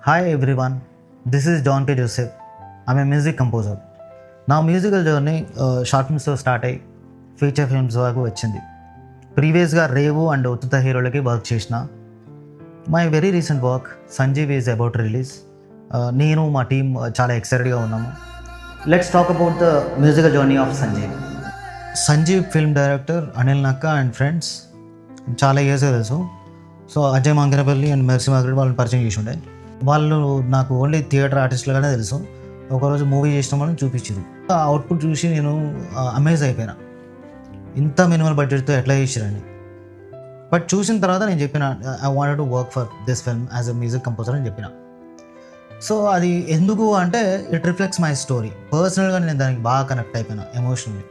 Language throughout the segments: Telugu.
Hi everyone, this is John K. Joseph. I'm a music composer. నా మ్యూజికల్ జర్నీ షార్ట్ ఫిల్మ్స్తో స్టార్ట్ అయ్యి ఫీచర్ ఫిల్మ్స్ వరకు వచ్చింది. ప్రీవియస్గా రేవు అండ్ ఉత్తుత హీరోలకి వర్క్ చేసిన. My very recent work Sanjeev is about release. నేను మా టీం చాలా ఎక్సైటెడ్గా ఉన్నాము. Let's talk about the musical journey of Sanjeev. Sanjeev film director Anil Nakka and friends చాలా ఇయర్స్గా తెలుసు. సో అజయ్ మంగనపల్లి అండ్ మెర్సీ మార్గరెట్ వాళ్ళని పరిచయం చేసి ఉండే. వాళ్ళు నాకు ఓన్లీ థియేటర్ ఆర్టిస్టులుగానే తెలుసు. ఒకరోజు మూవీ చేసినామని చూపించారు. ఆ అవుట్పుట్ చూసి నేను అమేజ్ అయిపోయినా, ఇంత మినిమల్ బడ్జెట్తో ఎట్లా చేసిరని. బట్ చూసిన తర్వాత నేను చెప్పిన I wanted to work for this film as a music composer అని చెప్పిన. సో అది ఎందుకు అంటే ఇట్ రిఫ్లెక్ట్స్ మై స్టోరీ. పర్సనల్గా నేను దానికి బాగా కనెక్ట్ అయిపోయినా ఎమోషనల్లీ.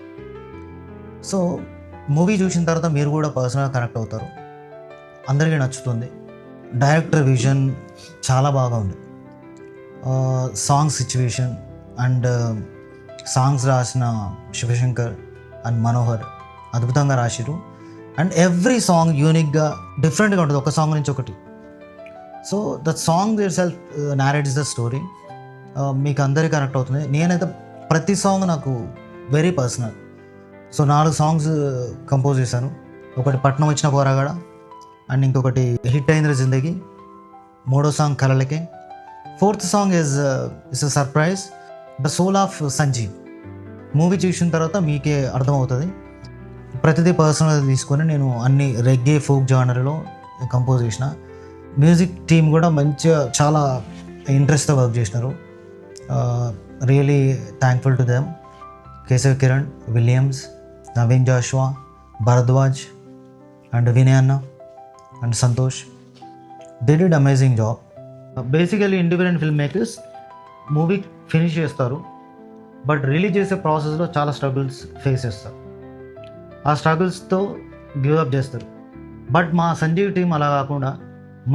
సో మూవీ చూసిన తర్వాత మీరు కూడా పర్సనల్గా కనెక్ట్ అవుతారు, అందరికీ నచ్చుతుంది. డైరెక్టర్ విజన్ చాలా బాగా ఉంది. సాంగ్ సిచ్యువేషన్ అండ్ సాంగ్స్ రాసిన శివశంకర్ అండ్ మనోహర్ అద్భుతంగా రాసిరు. అండ్ ఎవ్రీ సాంగ్ యూనిక్గా డిఫరెంట్గా ఉంటుంది, ఒక సాంగ్ నుంచి ఒకటి. So the song it self నారేట్స్ the story. మీకు అందరికీ కనెక్ట్ అవుతుంది. నేనైతే ప్రతి సాంగ్ నాకు very personal. So 4 songs compose చేశాను. ఒకటి పట్నం వచ్చిన పోరాగాడ, అండ్ ఇంకొకటి హిట్ అయింద్ర జిందగీ, 3వ సాంగ్ కలలకే, 4th song is a surprise, the soul of Sanjeev. Movie చూసిన తర్వాత మీకే అర్థమవుతుంది. ప్రతిదీ పర్సనల్ తీసుకొని నేను అన్ని రెగ్గే ఫోక్ జానర్లో కంపోజ్ చేసిన. మ్యూజిక్ టీమ్ కూడా మంచిగా చాలా ఇంట్రెస్ట్తో వర్క్ చేసినారు. Really thankful to them. Keshav Kiran, Williams, Naveen Joshua, Bharadwaj and Vinay అన్న and Santosh. They did amazing job. Basically independent film makers movie finish చేస్తారు, బట్ రిలీజ్ చేసే ప్రాసెస్లో చాలా స్ట్రగుల్స్ ఫేస్ చేస్తారు. ఆ స్ట్రగుల్స్తో గివ్ అప్ చేస్తారు. బట్ మా సంజీవ్ టీం అలా కాకుండా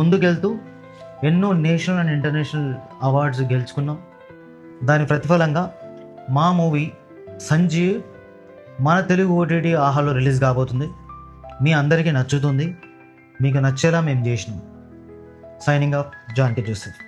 ముందుకెళ్తూ ఎన్నో నేషనల్ అండ్ ఇంటర్నేషనల్ అవార్డ్స్ గెలుచుకున్నాం. దాని ప్రతిఫలంగా మా మూవీ సంజీవ్ మన తెలుగు ఓటీటీ ఆహాలో రిలీజ్ కాబోతుంది. మీ అందరికీ నచ్చుతుంది. మీకు నచ్చేలా మేము చేసినాం. సైనింగ్ ఆఫ్, జాన్ కే జోసెఫ్.